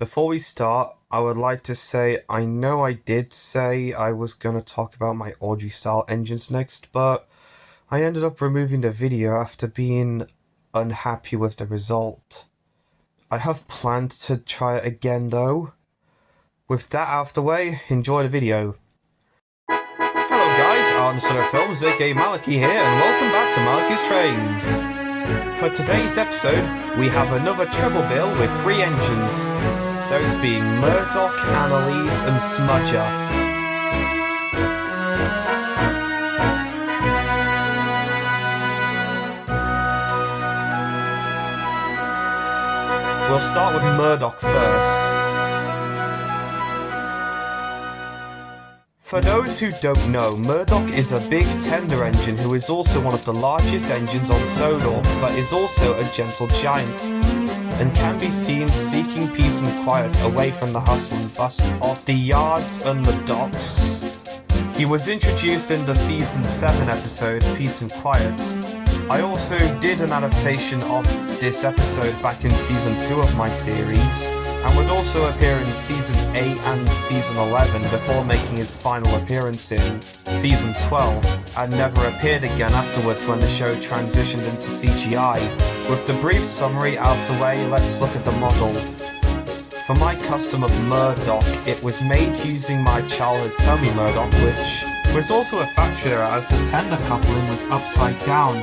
Before we start, I would like to say I know I did say I was going to talk about my Audrey style engines next, but I ended up removing the video after being unhappy with the result. I have planned to try it again though. With that out of the way, enjoy the video. Hello guys, Arnold Films aka Malachy here, and welcome back to Malachy's Trains. For today's episode, we have another treble bill with 3 engines, those being Murdoch, Annalise and Smudger. We'll start with Murdoch first. For those who don't know, Murdoch is a big tender engine who is also one of the largest engines on Sodor, but is also a gentle giant, and can be seen seeking peace and quiet away from the hustle and bustle of the yards and the docks. He was introduced in the Season 7 episode, Peace and Quiet. I also did an adaptation of this episode back in Season 2 of my series, and would also appear in Season 8 and Season 11 before making his final appearance in Season 12, and never appeared again afterwards when the show transitioned into CGI. With the brief summary out of the way, let's look at the model. For my custom of Murdoch, it was made using my childhood Tommy Murdoch, which was also a factory error as the tender coupling was upside down.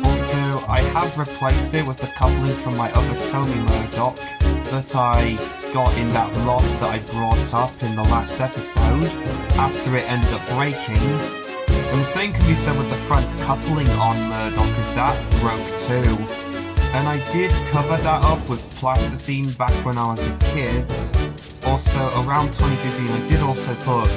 Although I have replaced it with the coupling from my other Tommy Murdoch that I got in that lot that I brought up in the last episode, after it ended up breaking. And the same can be said with the front coupling on Murdoch, as that broke too. And I did cover that up with plasticine back when I was a kid. Also, around 2015 I did also put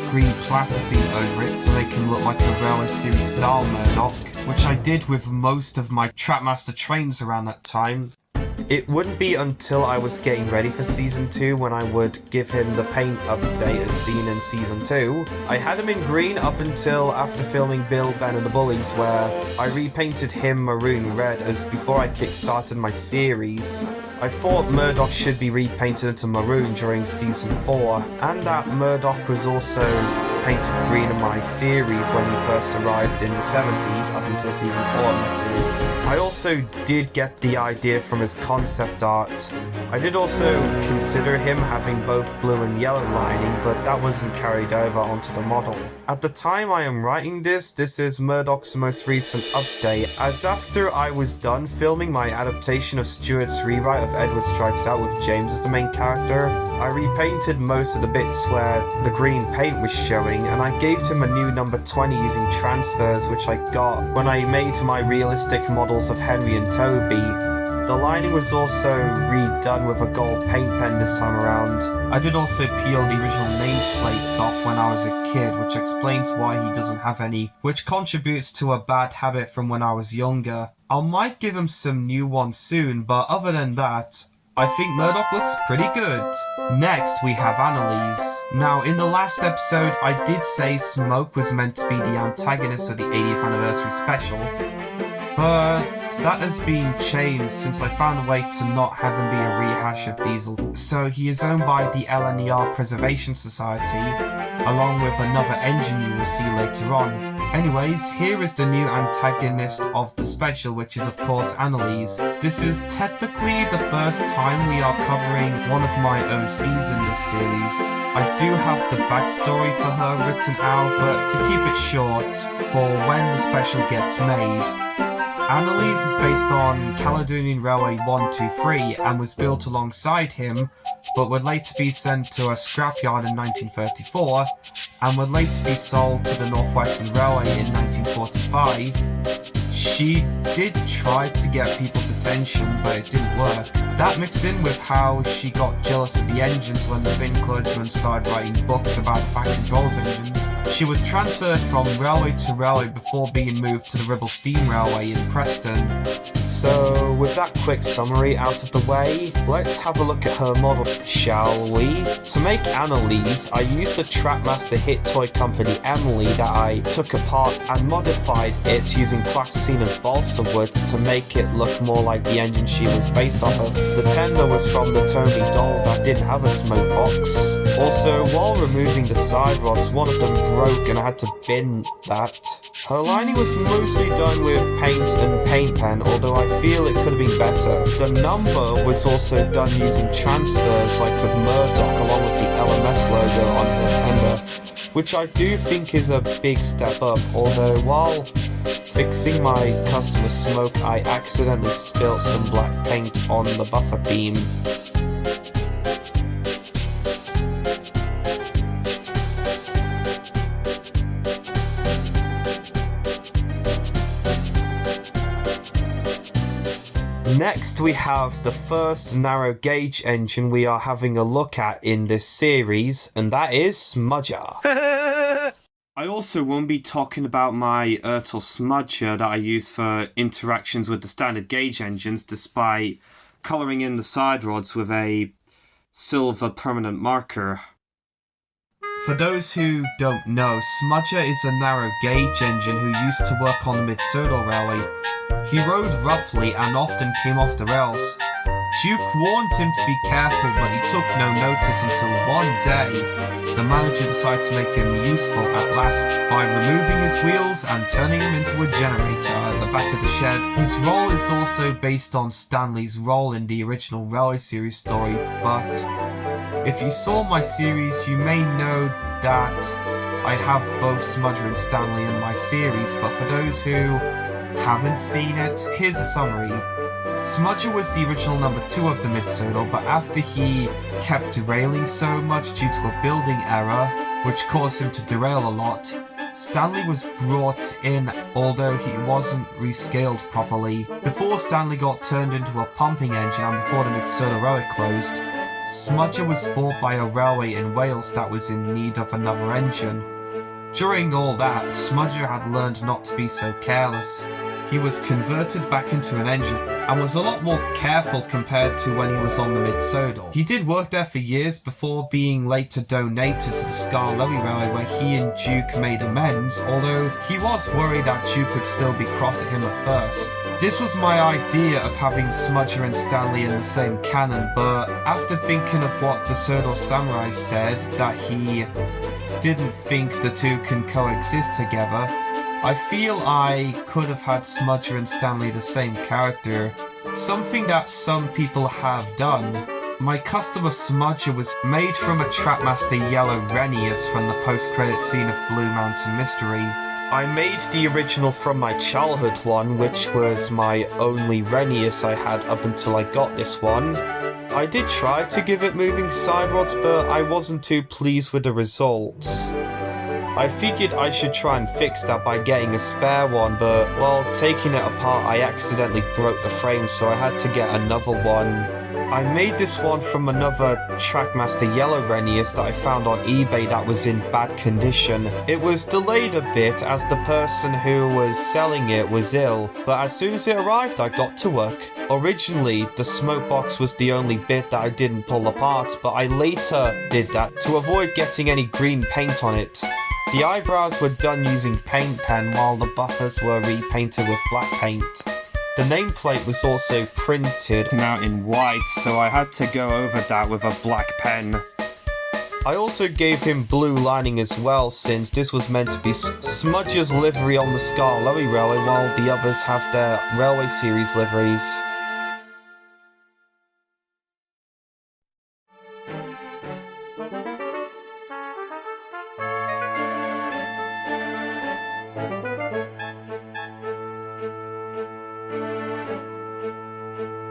green plasticine over it to make him look like a Railway Series style Murdoch, which I did with most of my Trackmaster trains around that time. It wouldn't be until I was getting ready for Season 2 when I would give him the paint update as seen in Season 2. I had him in green up until after filming Bill, Ben and the Bullies, where I repainted him maroon red as before I kickstarted my series. I thought Murdoch should be repainted into maroon during Season 4, and that Murdoch was also painted green in my series when he first arrived in the 70s up until Season 4 of my series. I also did get the idea from his concept art. I did also consider him having both blue and yellow lining, but that wasn't carried over onto the model. At the time I am writing this is Murdoch's most recent update, as after I was done filming my adaptation of Stewart's rewrite of Edward Strikes Out with James as the main character, I repainted most of the bits where the green paint was showing, and I gave him a new number 20 using transfers which I got when I made my realistic models of Henry and Toby. The lining was also redone with a gold paint pen this time around. I did also peel the original nameplates off when I was a kid, which explains why he doesn't have any, which contributes to a bad habit from when I was younger. I might give him some new ones soon, but other than that, I think Murdoch looks pretty good. Next, we have Annalise. Now, in the last episode, I did say Smoke was meant to be the antagonist of the 80th anniversary special, but that has been changed since I found a way to not have him be a rehash of Diesel. So he is owned by the LNER Preservation Society, along with another engine you will see later on. Anyways, here is the new antagonist of the special, which is of course Annalise. This is technically the first time we are covering one of my OCs in this series. I do have the backstory for her written out, but to keep it short, for when the special gets made, Annalise is based on Caledonian Railway 123 and was built alongside him, but would later be sent to a scrapyard in 1934 and would later be sold to the Northwestern Railway in 1945. She did try to get people's attention, but it didn't work. That mixed in with how she got jealous of the engines when the Finn clergyman started writing books about factory controls engines. She was transferred from railway to railway before being moved to the Ribble Steam Railway in Preston. So, with that quick summary out of the way, let's have a look at her model, shall we? To make Annalise, I used the Trackmaster hit toy company Emily that I took apart and modified it using plasticine kerosene and balsa wood to make it look more like the engine she was based off of. The tender was from the Tony doll that didn't have a smoke box. Also, while removing the side rods, one of them broke and I had to bin that. Her lining was mostly done with paint and paint pen, although I feel it could have been better. The number was also done using transfers like with Murdoch along with the LMS logo on her tender, which I do think is a big step up, although while fixing my customer smoke I accidentally spilt some black paint on the buffer beam. Next we have the first narrow gauge engine we are having a look at in this series, and that is Smudger. I also won't be talking about my Ertl Smudger that I use for interactions with the standard gauge engines, despite colouring in the side rods with a silver permanent marker. For those who don't know, Smudger is a narrow gauge engine who used to work on the Mid-Sodor Railway. He rode roughly and often came off the rails. Duke warned him to be careful, but he took no notice until one day the manager decided to make him useful at last by removing his wheels and turning him into a generator at the back of the shed. His role is also based on Stanley's role in the original Railway series story, but if you saw my series you may know that I have both Smudger and Stanley in my series, but for those who haven't seen it, here's a summary. Smudger was the original number 2 of the Mid-Sodor, but after he kept derailing so much due to a building error, which caused him to derail a lot, Stanley was brought in, although he wasn't rescaled properly. Before Stanley got turned into a pumping engine and before the Mid-Sodor Railway closed, Smudger was bought by a railway in Wales that was in need of another engine. During all that, Smudger had learned not to be so careless. He was converted back into an engine and was a lot more careful compared to when he was on the Mid-Sodor. He did work there for years before being later donated to the Skarloey Railway, where he and Duke made amends, although he was worried that Duke would still be cross at him at first. This was my idea of having Smudger and Stanley in the same canon, but after thinking of what the Sodor Samurai said, that he didn't think the two can coexist together, I feel I could have had Smudger and Stanley the same character, something that some people have done. My custom of Smudger was made from a Trackmaster Yellow Renius from the post-credit scene of Blue Mountain Mystery. I made the original from my childhood one, which was my only Renius I had up until I got this one. I did try to give it moving side rods, but I wasn't too pleased with the results. I figured I should try and fix that by getting a spare one, but while taking it apart I accidentally broke the frame, so I had to get another one. I made this one from another Trackmaster Yellow Renius that I found on eBay that was in bad condition. It was delayed a bit as the person who was selling it was ill, but as soon as it arrived I got to work. Originally, the smoke box was the only bit that I didn't pull apart, but I later did that to avoid getting any green paint on it. The eyebrows were done using paint pen while the buffers were repainted with black paint. The nameplate was also printed out in white, so I had to go over that with a black pen. I also gave him blue lining as well, since this was meant to be Smudger's livery on the Skarloey Railway while the others have their Railway Series liveries.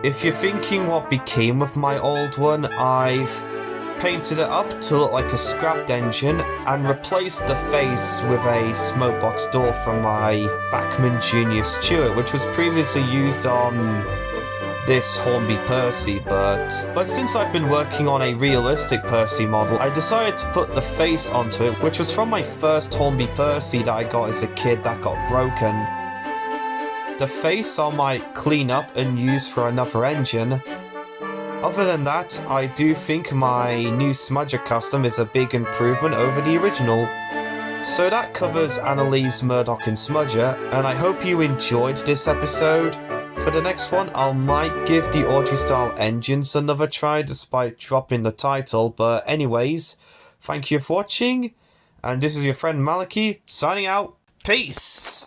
If you're thinking what became of my old one, I've painted it up to look like a scrapped engine and replaced the face with a smokebox door from my Bachmann Junior Stuart, which was previously used on this Hornby Percy, but since I've been working on a realistic Percy model, I decided to put the face onto it, which was from my first Hornby Percy that I got as a kid that got broken. The face I might clean up and use for another engine. Other than that, I do think my new Smudger custom is a big improvement over the original. So that covers Annalise, Murdoch and Smudger, and I hope you enjoyed this episode. For the next one, I might give the Audrey-style engines another try despite dropping the title, but anyways, thank you for watching, and this is your friend Malachy, signing out. Peace!